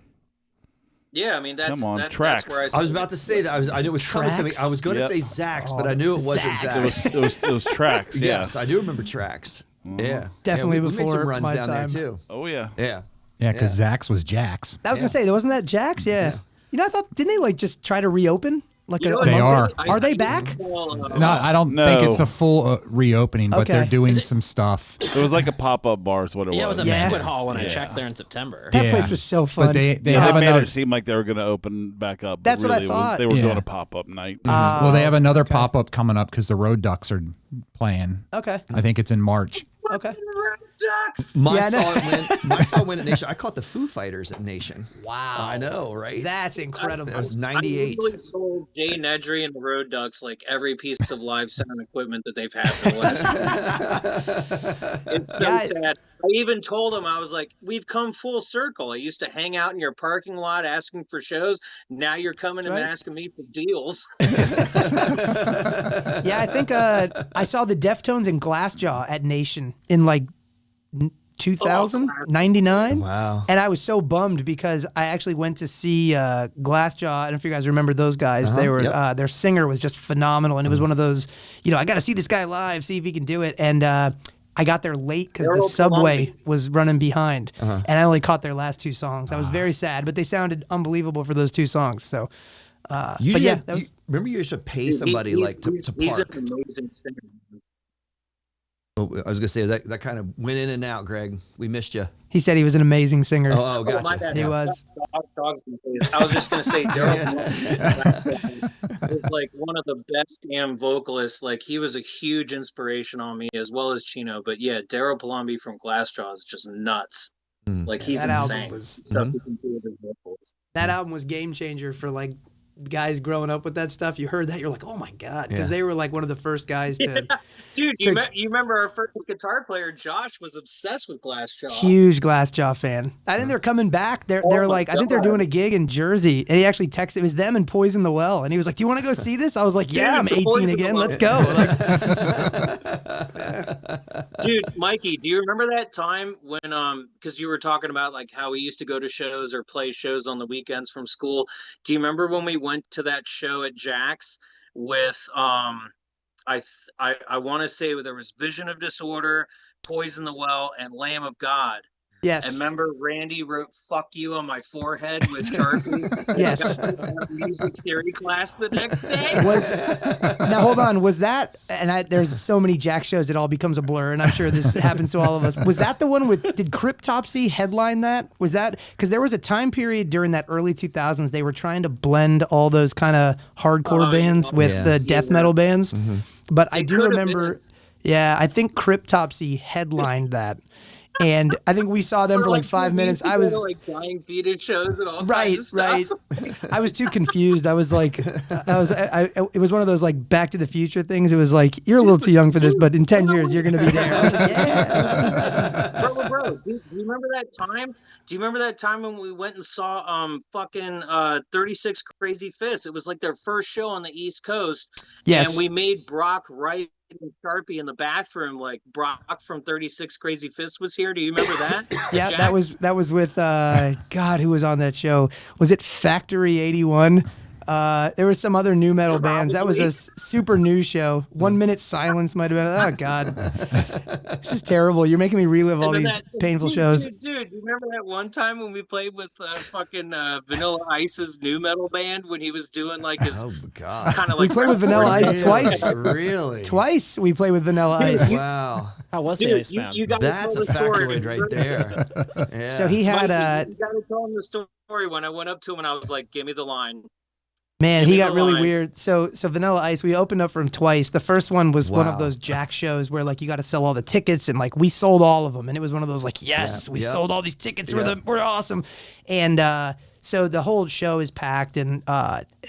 Yeah, I mean that's
Come on,
that's
Tracks.
where
I was about to say that. I knew it was coming to me.
Tracks?
I was going to
Yep.
say Zax, but I knew it wasn't
Zax.
Zax.
It was Tracks. Yeah.
Yes, I do remember Tracks. Yeah,
Definitely
yeah, we made
before
some runs
my
down
time.
there too.
Oh yeah.
Yeah.
Yeah, because Zax was Jax.
I was gonna say, wasn't that Jax? Yeah. You know, I thought didn't they like just try to reopen? Like
You know
a
what?
They
month
are.
ago? Are they back?
No, I don't
No.
think it's a full reopening, but they're
Okay.
doing some stuff.
It was like a pop-up bar is what it
Yeah, it
was.
was a
Yeah.
banquet hall when I checked there in September.
That
Yeah.
place was so fun.
But they
Yeah,
have
they made
another.
it seem like they were going to open back up. but
That's what I
really it was-
thought.
They were
Yeah.
doing a pop-up night.
Well, they have another pop up coming up because the Road Ducks are playing.
Okay.
I think it's in March.
Okay.
My
Yeah, I know.
song went at Nation. I caught the Foo Fighters at Nation.
Wow.
I know, right?
That's incredible.
That was
I
98.
usually sold Jay Nedry and the Road Ducks like every piece of live sound equipment that they've had for the last. It's so
Yeah,
sad. I even told them, I was like, "We've come full circle. I used to hang out in your parking lot asking for shows. Now you're coming and
Right.
asking me for deals."
Yeah, I think I saw the Deftones and Glassjaw at Nation in like 2000, 99.
Wow.
And I was so bummed because I actually went to see Glassjaw. I don't know if you guys remember those guys. They were
Yep.
their singer was just phenomenal, and it was one of those, I got to see this guy live, see if he can do it. And I got there late because the
Daryl
subway
Palumbi.
was running behind, and I only caught their last 2 songs. I was very sad, but they sounded unbelievable for those 2 songs. So,
You
but
should,
yeah, that was,
remember you should pay
Dude,
somebody to
he's
park.
an amazing singer.
Oh, I was going to say that kind of went in and out, Greg. We missed you.
he said he was an amazing singer.
Oh,
Oh, my
gotcha.
bad.
He was.
Dogs in the face. I was just gonna say Daryl is like one of the best damn vocalists. Like he was a huge inspiration on me as well as Chino. But yeah, Daryl Palumbi from Glassjaw is just nuts. Like he's
that album
insane.
was-
Stuff he can do with his vocals.
That album was game changer for like guys growing up with that stuff. You heard that, you're like, oh my god, because
Yeah.
they were like one of the first guys to
Dude,
So-
you remember our first guitar player, Josh, was obsessed with Glassjaw.
huge Glassjaw fan. I think they're coming back. They're
my
like, I think they're
God.
doing a gig in Jersey, and he actually texted. It was them and Poison the Well, and he was like, "Do you want to go see this?" I was like, "Yeah, I'm
Dude,
18
Poison the
again.
Well.
Let's go." Like,
Dude, Mikey, do you remember that time when because you were talking about like how we used to go to shows or play shows on the weekends from school? Do you remember when we went to that show at Jack's with I want to say there was Vision of Disorder, Poison the Well, and Lamb of God.
yes,
And remember Randy wrote "fuck you" on my forehead with Sharpie?
yes.
I got music theory class the next day.
Now hold on, was that? And there's so many Jack shows, it all becomes a blur, and I'm sure this happens to all of us. Was that the one with? Did Cryptopsy headline that? Was that because there was a time period during that early 2000s they were trying to blend all those kind of hardcore bands with
Yeah.
the death metal bands, but I
It
do
could have
remember.
been.
Yeah, I think Cryptopsy headlined that. And I think we saw them for like 5 minutes. I was
like dying fetus shows and all
right,
kinds of stuff.
right. I was too confused. I was like, it was one of those like Back to the Future things. It was like, you're a little too young for this, but in 10 years you're gonna be there. I was like, yeah.
Bro, do you remember that time? Do you remember that time when we went and saw fucking 36 Crazy Fists? It was like their first show on the East Coast.
Yes.
And we made Brock write in Sharpie in the bathroom, like Brock from 36 Crazy Fists was here. Do you remember that?
Yeah,
Jack?
that was with God, who was on that show? Was it Factory 81? There was some other new metal bands. That was a super new show. 1 Minute Silence might have been. Oh God, this is terrible. You're making me relive all these painful shows.
Dude, you remember that one time when we played with fucking Vanilla Ice's new metal band when he was doing like his
God.
kind of
We
like
played with Vanilla Ice twice.
Really?
Twice we played with Vanilla Ice.
Wow.
How was the
Dude,
Iceman?
you gotta
That's
tell
a
the story.
factoid right there. Yeah.
So he had
Mikey, you gotta tell him the story when I went up to him and I was like, "Give me the line."
Man,
Give
he
me
got
the
really
line.
weird. So Vanilla Ice, we opened up for him twice. The first one was one of
Wow.
those Jack shows where like you got to sell all the tickets, and like we sold all of them, and it was one of those like, yes, we sold all these tickets. We're awesome, and so the whole show is packed, and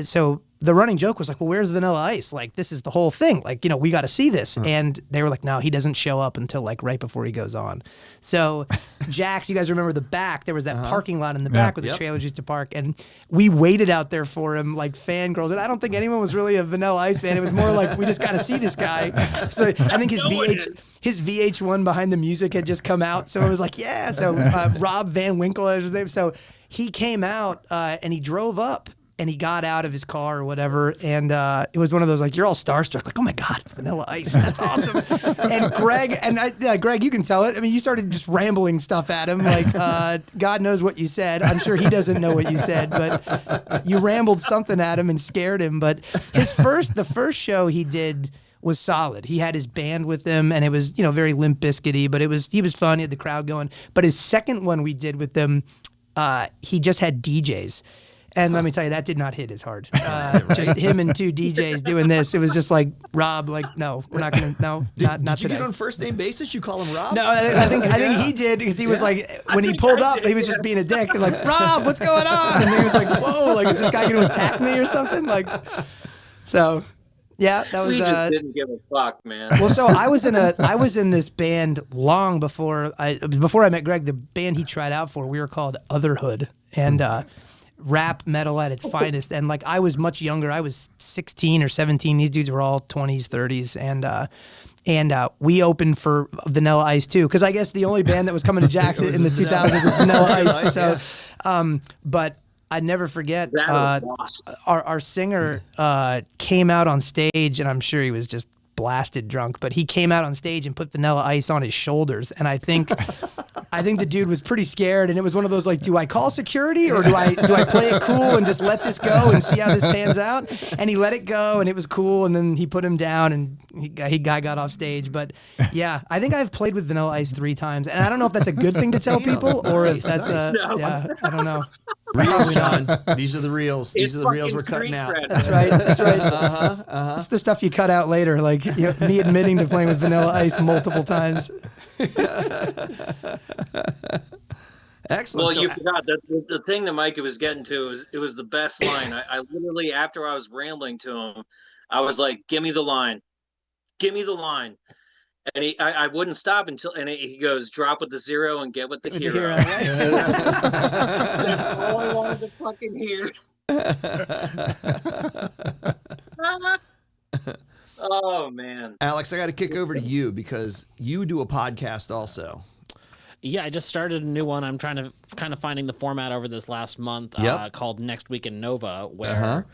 so the running joke was like, well, where's Vanilla Ice? Like, this is the whole thing. Like, you know, we got to see this. And they were like, no, he doesn't show up until like right before he goes on. So Jack's, you guys remember the back, there was that parking lot in the back where the trailers used to park. And we waited out there for him like fangirls. And I don't think anyone was really a Vanilla Ice fan. It was more like, we just got to see this guy. So I think his VH1 behind the music had just come out. So it was like, yeah. So Rob Van Winkle is his name. So he came out and he drove up. And he got out of his car or whatever, and it was one of those like, you're all starstruck, like, oh my God, it's Vanilla Ice, that's awesome. And Greg, Greg, you can tell it. I mean, you started just rambling stuff at him, like God knows what you said. I'm sure he doesn't know what you said, but you rambled something at him and scared him. But the first show he did was solid. He had his band with him, and it was, you know, very Limp Bizkit-y, but he was fun. He had the crowd going. But his second one we did with them, he just had DJs. And let me tell you, that did not hit as hard. Just him and two DJs doing this. It was just like, Rob, like, no, we're not going to, no, not
Did you
today.
get on first name basis? You call him Rob?
No, I think he did, because he was like, when he pulled up, he was just being a dick and like, Rob, what's going on? And he was like, whoa, like, is this guy going to attack me or something? Like, so, yeah, that was.
We just didn't give a fuck, man.
Well, so I was in this band long before I met Greg. The band he tried out for, we were called Otherhood, and rap metal at its finest. And like, I was much younger. I was 16 or 17. These dudes were all 20s, 30s, and we opened for Vanilla Ice too, because I guess the only band that was coming to Jackson in the 2000s was Vanilla Ice. So, but I'd never forget our singer came out on stage, and I'm sure he was just blasted drunk, but he came out on stage and put Vanilla Ice on his shoulders, and I think the dude was pretty scared, and it was one of those like, do I call security or do I play it cool and just let this go and see how this pans out? And he let it go, and it was cool, and then he put him down, and he got off stage. But yeah, I think I've played with Vanilla Ice 3 times, and I don't know if that's a good thing to tell people or if that's yeah, I don't know.
Reels, Sean. These are the reels. These are the reels we're cutting out.
That's right. That's right. It's the stuff you cut out later, like, you know, me admitting to playing with Vanilla Ice multiple times.
Excellent.
Well, you forgot that the thing that Mikey was getting to was the best line. I literally, after I was rambling to him, I was like, "Give me the line, give me the line," and I wouldn't stop until, and he goes, "Drop with the zero and get with the hero." That's all I wanted to fucking hear. Oh man,
Alex, I got to kick over to you because you do a podcast also.
Yeah, I just started a new one. I'm trying to kind of finding the format over this last month called Next Week in Nova, where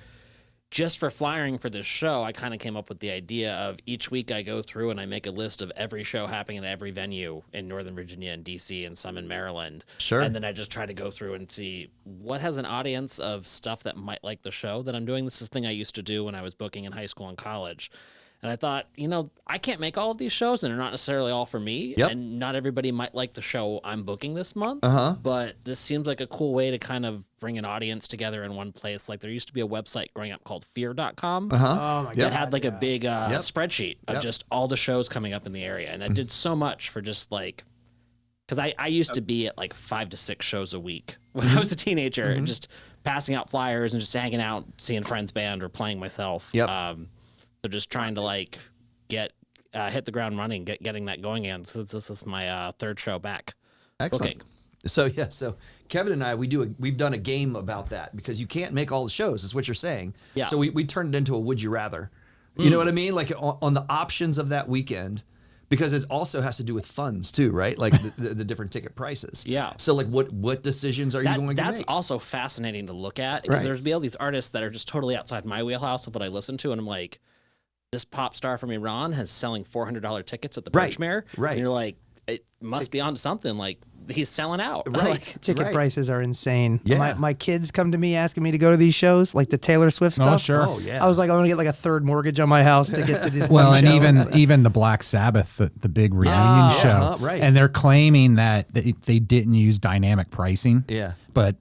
just for flyering for this show, I kind of came up with the idea of each week I go through and I make a list of every show happening at every venue in Northern Virginia and DC and some in Maryland.
Sure.
And then I just try to go through and see what has an audience of stuff that might like the show that I'm doing. This is a thing I used to do when I was booking in high school and college. And I thought, I can't make all of these shows, and they're not necessarily all for me.
Yep.
And not everybody might like the show I'm booking this month.
Uh-huh.
But this seems like a cool way to kind of bring an audience together in one place. Like there used to be a website growing up called fear.com
Oh my
that
god.
had like a big
Yep.
spreadsheet of
Yep.
just all the shows coming up in the area. And that did so much for just like, because I used to be at like 5 to 6 shows a week when I was a teenager, and just passing out flyers and just hanging out, seeing friends band or playing myself.
Yep.
So just trying to like get hit the ground running, getting that going in. So this is my third show back.
Excellent.
booking.
So Kevin and I, we've done a game about that because you can't make all the shows, is what you're saying.
Yeah.
So we turned it into a would you rather. You know what I mean? Like on the options of that weekend, because it also has to do with funds too, right? Like the different ticket prices.
Yeah.
So like what decisions are you going to
That's
make?
also fascinating to look at because
Right.
there's be all these artists that are just totally outside my wheelhouse of what I listen to, and I'm like, this pop star from Iran has selling $400 tickets at the
Right,
Birchmere,
right.
And you're like, it must be on something. Like he's selling out,
Right.
Ticket
Right.
prices are insane.
Yeah.
My kids come to me asking me to go to these shows, like the Taylor Swift
Oh,
stuff.
sure.
Oh, yeah.
I was like, I'm gonna get like a third mortgage on my house to get to this.
Well,
one
and
show.
even the Black Sabbath, the big reunion
Yeah,
show,
right.
and they're claiming that they didn't use dynamic pricing.
Yeah.
But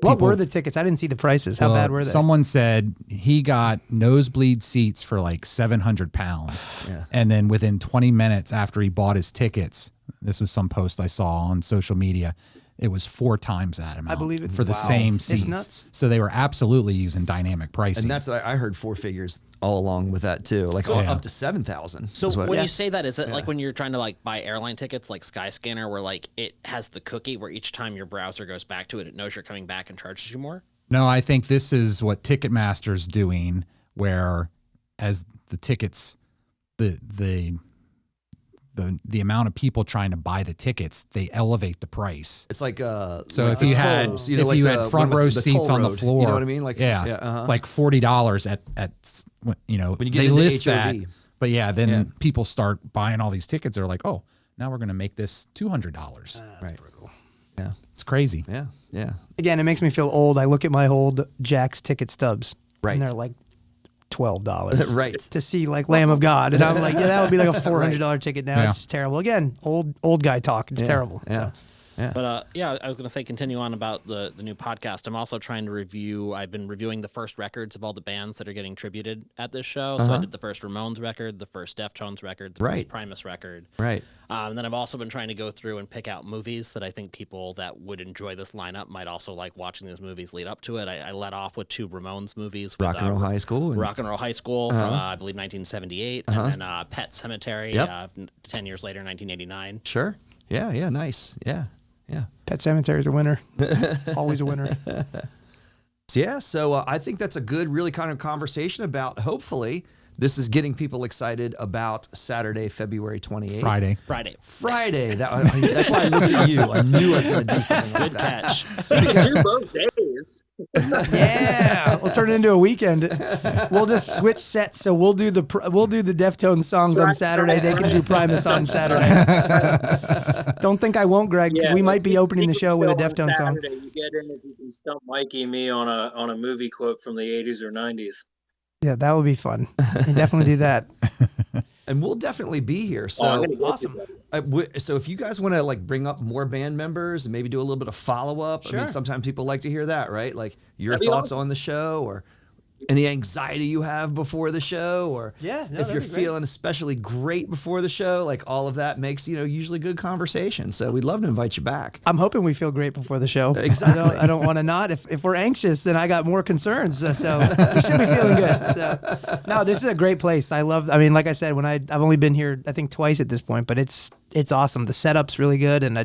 What
people-
were the tickets? I didn't see the prices. How
well,
bad were they?
Someone said he got nosebleed seats for like £700,
Yeah.
and then within 20 minutes after he bought his tickets, this was some post I saw on social media, it was 4 times that amount.
believe it.
for the
Wow.
same
It's
seats.
nuts.
So they were absolutely using dynamic pricing.
And that's I heard 4 figures all along with that too, like
Yeah.
up to 7,000.
So
is what-
when you say that, is it like when you're trying to like buy airline tickets, like Skyscanner, where like it has the cookie where each time your browser goes back to it, it knows you're coming back and charges you more?
No, I think this is what Ticketmaster's doing, where as the tickets, the amount of people trying to buy the tickets, they elevate the price.
It's like
So
like
if
the
you had
tolls,
if
like
you
the
had
one
front
with
row
the
seats
toll
on the
road,
floor,
you know what I mean? Like
yeah, like $40 at
When you get
they
into
list
HOV.
that, but then
Yeah.
people start buying all these tickets. They're like, oh, now we're going to make this $200.
Right. Yeah.
It's crazy.
Yeah. Yeah.
Again, it makes me feel old. I look at my old Jack's ticket stubs,
Right.
and they're like $12
Right.
to see like Lamb of God, and I'm like, yeah, that would be like a $400 ticket now.
Yeah.
It's terrible. Again, old guy talk. It's
Yeah.
terrible.
Yeah.
So.
But I was going to say, continue on about the new podcast. I'm also trying to review. I've been reviewing the first records of all the bands that are getting tributed at this show. So I did the first Ramones record, the first Deftones record, the
Right.
first Primus record.
Right.
And then I've also been trying to go through and pick out movies that I think people that would enjoy this lineup might also like watching these movies lead up to it. I let off with 2 Ramones movies. With,
Rock and Roll High School. And,
Rock and Roll High School from, I believe, 1978. And then Pet Cemetery,
Yep.
10 years later, 1989.
Sure. Yeah. Yeah. Nice. Yeah. Yeah.
Pet Cemetery's a winner. Always a winner.
So, yeah. So I think that's a good, really kind of conversation about, hopefully, this is getting people excited about Saturday, February 28th.
Friday.
That's why I looked at you. I knew I was going to do something like
Good
that.
catch.
We can do both days.
Yeah, we'll turn it into a weekend. We'll just switch sets. So we'll do the Deftones songs on Saturday. They can do Primus on Saturday. Don't think I won't, Greg, because we might be opening the show with a Deftones song.
Saturday, you get in if you can stump Mikey and me on a movie quote from the 80s or 90s.
Yeah, that would be fun. You definitely do that.
And we'll definitely be here.
I'm
So
gonna get
awesome.
you.
So if you guys want to like bring up more band members and maybe do a little bit of follow up, I mean,
Sure.
sometimes people like to hear that, right? Like your
That'd be
thoughts
awesome.
on the show or any anxiety you have before the show, or
Yeah, no,
if
that'd
you're
be great.
feeling especially great before the show, like all of that makes, usually good conversation. So we'd love to invite you back.
I'm hoping we feel great before the show.
Exactly.
I don't want to not. If we're anxious, then I got more concerns. So we should be feeling good. So, no, this is a great place. I mean, like I said, I've only been here, I think twice at this point, but it's awesome. The setup's really good, and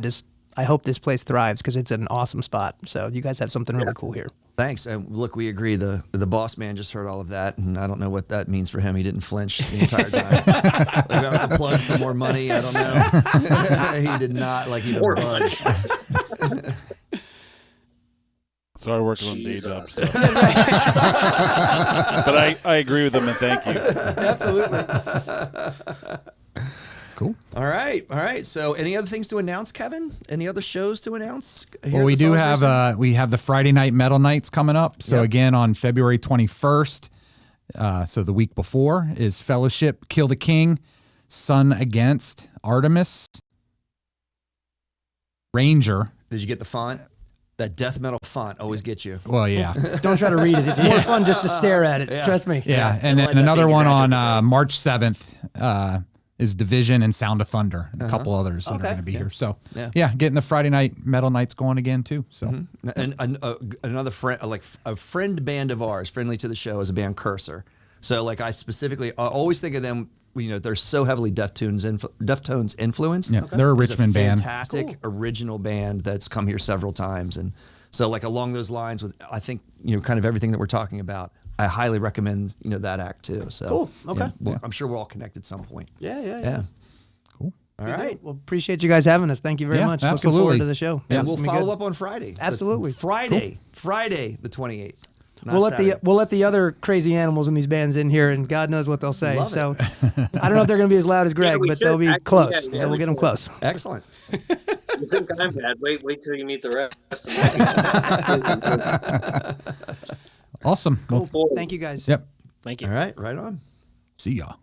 I hope this place thrives because it's an awesome spot. So you guys have something really cool here.
Thanks. And look, we agree. The boss man just heard all of that, and I don't know what that means for him. He didn't flinch the entire time. Like that was a plug for more money. I don't know. He did not even
More
budge.
Started working on day
Jesus.
jobs. So. But I agree with them and thank you.
Absolutely.
Cool.
All right. So, any other things to announce, Kevin? Any other shows to announce? here
Well,
at
we
the
do
Salisbury
have
Center?
we have the Friday night metal nights coming up. So
Yep.
again on February 21st So the week before is Fellowship, Kill the King, Sun Against, Artemis, Ranger.
Did you get the font? That death metal font always gets you.
Well, yeah.
Don't try to read it. It's more fun just to stare at it. Trust me.
Yeah, and then another one on March 7th is Division and Sound of Thunder, and a couple others that are going to be here. So, yeah, getting the Friday night metal nights going again, too. So,
And another friend, like a friend band of ours, friendly to the show, is a band Cursor. So, like, I always think of them. You know, they're so heavily Deftones influenced.
yeah, they're a Richmond band.
Fantastic original band that's come here several times, and so like along those lines with I think kind of everything that we're talking about. I highly recommend that act too. So
Cool. Okay.
I'm sure we're all connected at some point.
Yeah.
Cool.
All right.
Well, appreciate you guys having us. Thank you very much.
Absolutely.
Looking forward to the show.
And
It's
we'll
gonna be
follow
good.
up on Friday.
Absolutely.
Friday the 28th.
We'll let the other crazy animals in these bands in here, and God knows what they'll say.
Love it.
So I don't know if they're going to be as loud as Greg,
we
but
should.
they'll be
Actually,
close.
yeah,
So we'll
we
get them
should.
close.
Excellent.
You think I'm bad? Wait till you meet the rest of my
Awesome. Well,
Cool.
Thank you guys.
yep.
Thank you.
All right. Right on.
See ya.